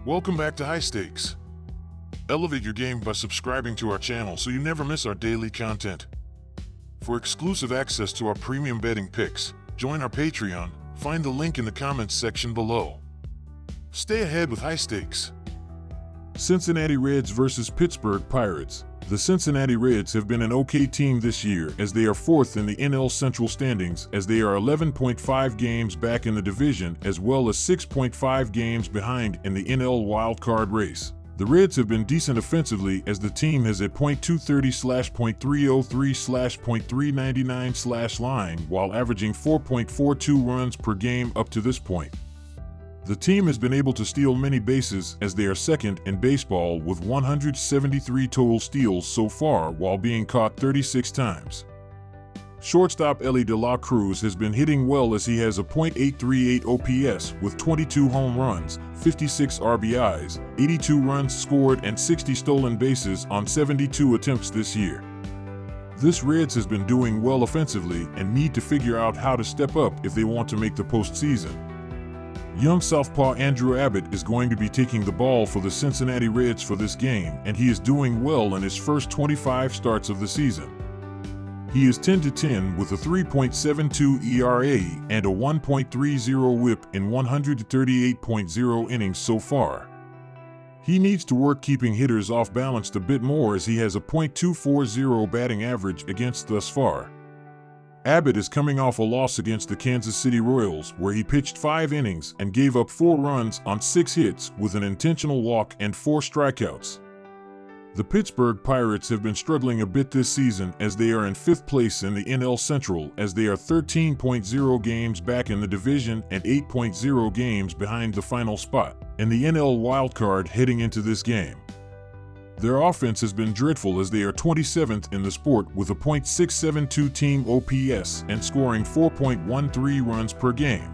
Welcome back to High Stakes. Elevate your game by subscribing to our channel so you never miss our daily content. For exclusive access to our premium betting picks, join our Patreon. Find the link in the comments section below. Stay ahead with High Stakes. Cincinnati Reds versus Pittsburgh Pirates. The Cincinnati Reds have been an okay team this year as they are fourth in the NL Central standings as they are 11.5 games back in the division as well as 6.5 games behind in the NL wildcard race. The Reds have been decent offensively as the team has a .230/.303/.399/line while averaging 4.42 runs per game up to this point. The team has been able to steal many bases as they are second in baseball with 173 total steals so far while being caught 36 times. Shortstop Elly De La Cruz has been hitting well as he has a .838 OPS with 22 home runs, 56 RBIs, 82 runs scored and 60 stolen bases on 72 attempts this year. This Reds has been doing well offensively and need to figure out how to step up if they want to make the postseason. Young southpaw Andrew Abbott is going to be taking the ball for the Cincinnati Reds for this game, and he is doing well in his first 25 starts of the season. He is 10-10 with a 3.72 ERA and a 1.30 WHIP in 138.0 innings so far. He needs to work keeping hitters off balance a bit more as he has a .240 batting average against thus far. Abbott is coming off a loss against the Kansas City Royals where he pitched 5 innings and gave up 4 runs on 6 hits with an intentional walk and 4 strikeouts. The Pittsburgh Pirates have been struggling a bit this season as they are in 5th place in the NL Central as they are 13.0 games back in the division and 8.0 games behind the final spot in the NL wildcard heading into this game. Their offense has been dreadful as they are 27th in the sport with a .672 team OPS and scoring 4.13 runs per game.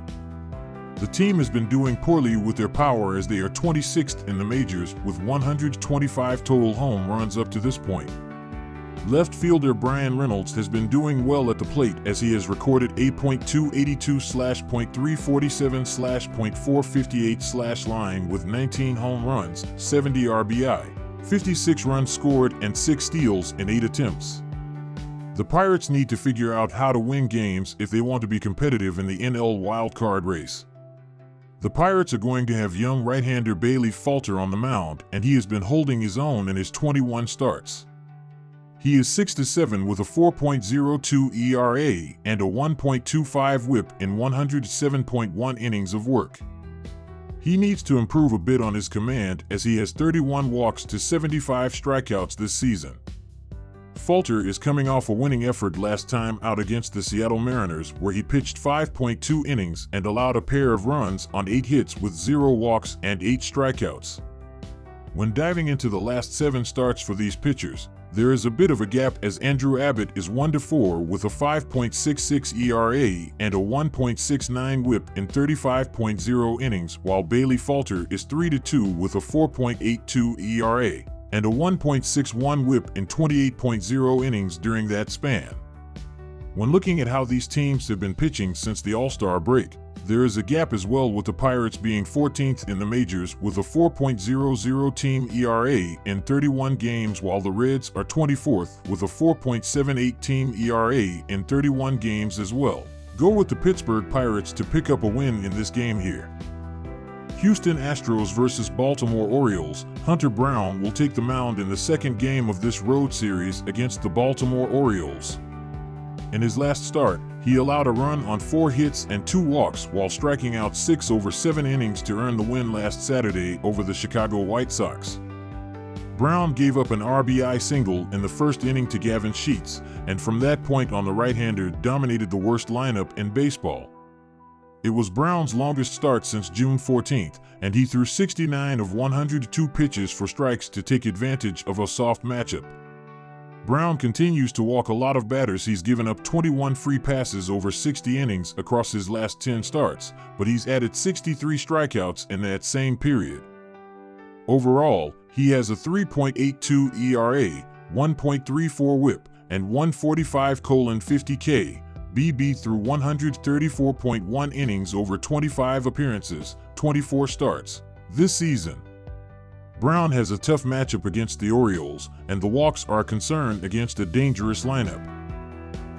The team has been doing poorly with their power as they are 26th in the majors with 125 total home runs up to this point. Left fielder Bryan Reynolds has been doing well at the plate as he has recorded a .282/.347/.458/line with 19 home runs, 70 RBI. 56 runs scored and 6 steals in 8 attempts. The Pirates need to figure out how to win games if they want to be competitive in the NL wildcard race. The Pirates are going to have young right-hander Bailey Falter on the mound, and he has been holding his own in his 21 starts. He is 6-7 with a 4.02 ERA and a 1.25 WHIP in 107.1 innings of work. He needs to improve a bit on his command as he has 31 walks to 75 strikeouts this season. Falter is coming off a winning effort last time out against the Seattle Mariners where he pitched 5.2 innings and allowed a pair of runs on 8 hits with 0 walks and 8 strikeouts. When diving into the last 7 starts for these pitchers, there is a bit of a gap as Andrew Abbott is 1-4 with a 5.66 ERA and a 1.69 WHIP in 35.0 innings while Bailey Falter is 3-2 with a 4.82 ERA and a 1.61 WHIP in 28.0 innings during that span. When looking at how these teams have been pitching since the All-Star break, there is a gap as well with the Pirates being 14th in the majors with a 4.00 team ERA in 31 games while the Reds are 24th with a 4.78 team ERA in 31 games as well. Go with the Pittsburgh Pirates to pick up a win in this game here. Houston Astros versus Baltimore Orioles. Hunter Brown will take the mound in the second game of this road series against the Baltimore Orioles. In his last start, he allowed a run on 4 hits and 2 walks while striking out 6 over 7 innings to earn the win last Saturday over the Chicago White Sox. Brown gave up an RBI single in the first inning to Gavin Sheets, and from that point on the right-hander dominated the worst lineup in baseball. It was Brown's longest start since June 14th, and he threw 69 of 102 pitches for strikes to take advantage of a soft matchup. Brown continues to walk a lot of batters. He's given up 21 free passes over 60 innings across his last 10 starts, but he's added 63 strikeouts in that same period. Overall, he has a 3.82 ERA, 1.34 WHIP, and 145:50 KBB through 134.1 innings over 25 appearances, 24 starts this season. Brown has a tough matchup against the Orioles, and the walks are a concern against a dangerous lineup.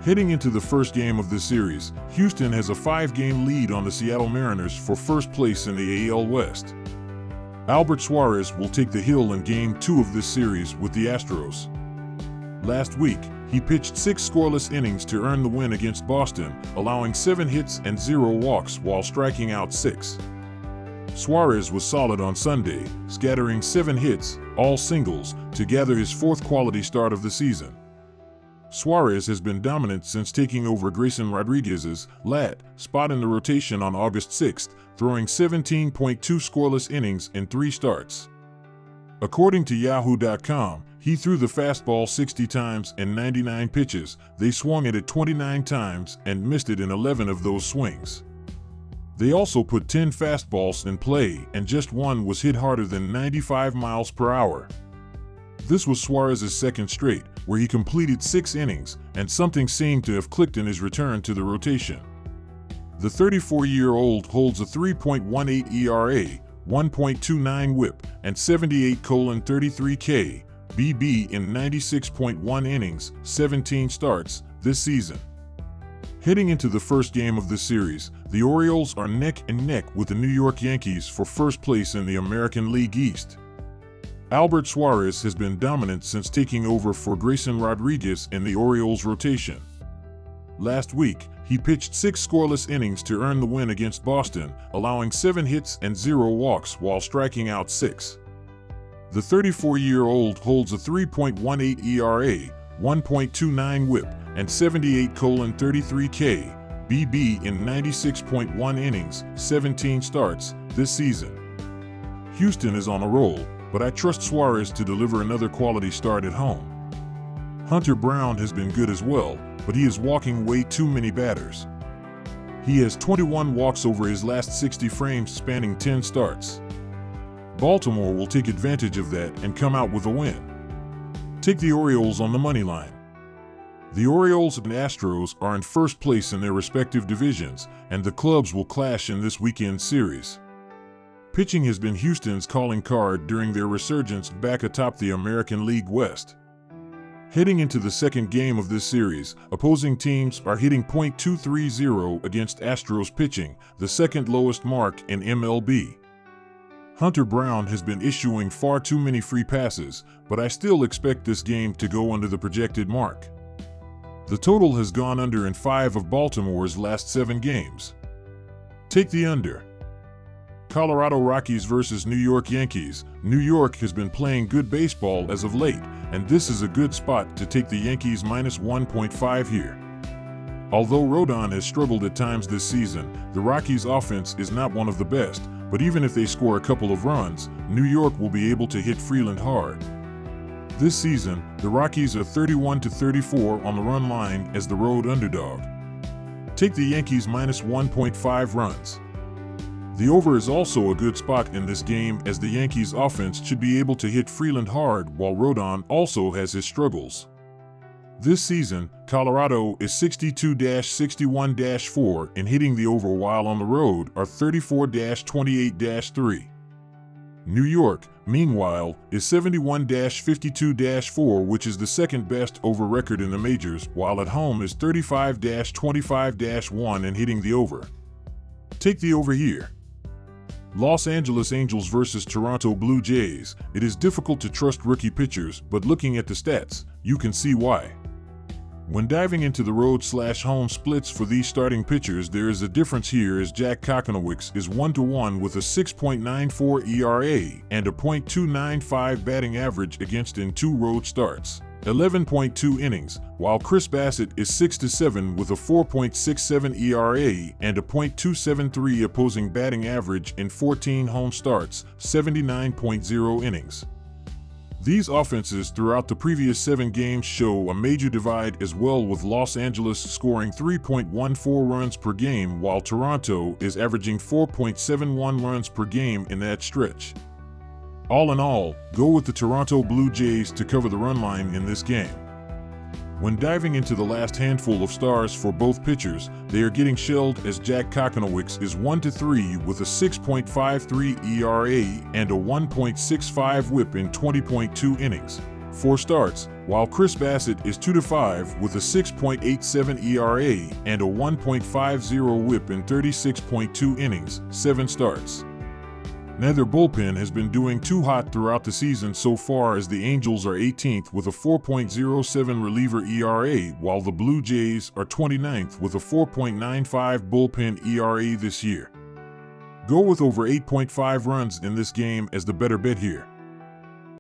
Heading into the first game of this series, Houston has a 5-game lead on the Seattle Mariners for first place in the AL West. Albert Suarez will take the hill in Game 2 of this series with the Astros. Last week, he pitched 6 scoreless innings to earn the win against Boston, allowing 7 hits and 0 walks while striking out 6. Suarez was solid on Sunday, scattering 7 hits, all singles, to gather his 4th quality start of the season. Suarez has been dominant since taking over Grayson Rodriguez's spot in the rotation on August 6th, throwing 17.2 scoreless innings in 3 starts. According to Yahoo.com, he threw the fastball 60 times in 99 pitches. They swung at it 29 times and missed it in 11 of those swings. They also put 10 fastballs in play, and just one was hit harder than 95 miles per hour. This was Suarez's second straight, where he completed 6 innings, and something seemed to have clicked in his return to the rotation. The 34-year-old holds a 3.18 ERA, 1.29 WHIP, and 78.33 BB in 96.1 innings, 17 starts, this season. Heading into the first game of this series, the Orioles are neck and neck with the New York Yankees for first place in the American League East. Albert Suarez has been dominant since taking over for Grayson Rodriguez in the Orioles' rotation. Last week, he pitched 6 scoreless innings to earn the win against Boston, allowing 7 hits and 0 walks while striking out 6. The 34-year-old holds a 3.18 ERA, 1.29 WHIP, and 78.33 BB in 96.1 innings, 17 starts, this season. Houston is on a roll, but I trust Suarez to deliver another quality start at home. Hunter Brown has been good as well, but he is walking way too many batters. He has 21 walks over his last 60 frames spanning 10 starts. Baltimore will take advantage of that and come out with a win. Take the Orioles on the money line. The Orioles and Astros are in first place in their respective divisions, and the clubs will clash in this weekend's series. Pitching has been Houston's calling card during their resurgence back atop the American League West. Heading into the second game of this series, opposing teams are hitting .230 against Astros pitching, the second lowest mark in MLB. Hunter Brown has been issuing far too many free passes, but I still expect this game to go under the projected mark. The total has gone under in 5 of Baltimore's last 7 games. Take the under. Colorado Rockies versus New York Yankees. New York has been playing good baseball as of late, and this is a good spot to take the Yankees -1.5 here. Although Rodon has struggled at times this season, the Rockies' offense is not one of the best, but even if they score a couple of runs, New York will be able to hit Freeland hard. This season, the Rockies are 31-34 on the run line as the road underdog. Take the Yankees -1.5 runs. The over is also a good spot in this game as the Yankees' offense should be able to hit Freeland hard while Rodon also has his struggles. This season, Colorado is 62-61-4 in hitting the over while on the road are 34-28-3. New York, meanwhile, is 71-52-4, which is the second best over record in the majors, while at home is 35-25-1 in hitting the over. Take the over here. Los Angeles Angels versus Toronto Blue Jays. It is difficult to trust rookie pitchers, but looking at the stats, you can see why. When diving into the road/home splits for these starting pitchers, there is a difference here as Jack Kokonowicz is 1-to-1 with a 6.94 ERA and a .295 batting average against in 2 road starts, 11.2 innings, while Chris Bassett is 6-7 with a 4.67 ERA and a .273 opposing batting average in 14 home starts, 79.0 innings. These offenses throughout the previous 7 games show a major divide as well, with Los Angeles scoring 3.14 runs per game while Toronto is averaging 4.71 runs per game in that stretch. All in all, go with the Toronto Blue Jays to cover the run line in this game. When diving into the last handful of stars for both pitchers, they are getting shelled as Jack Kokonowicz is 1-3 with a 6.53 ERA and a 1.65 WHIP in 20.2 innings, 4 starts, while Chris Bassett is 2-5 with a 6.87 ERA and a 1.50 WHIP in 36.2 innings, 7 starts. Neither bullpen has been doing too hot throughout the season so far, as the Angels are 18th with a 4.07 reliever ERA, while the Blue Jays are 29th with a 4.95 bullpen ERA this year. Go with over 8.5 runs in this game as the better bet here.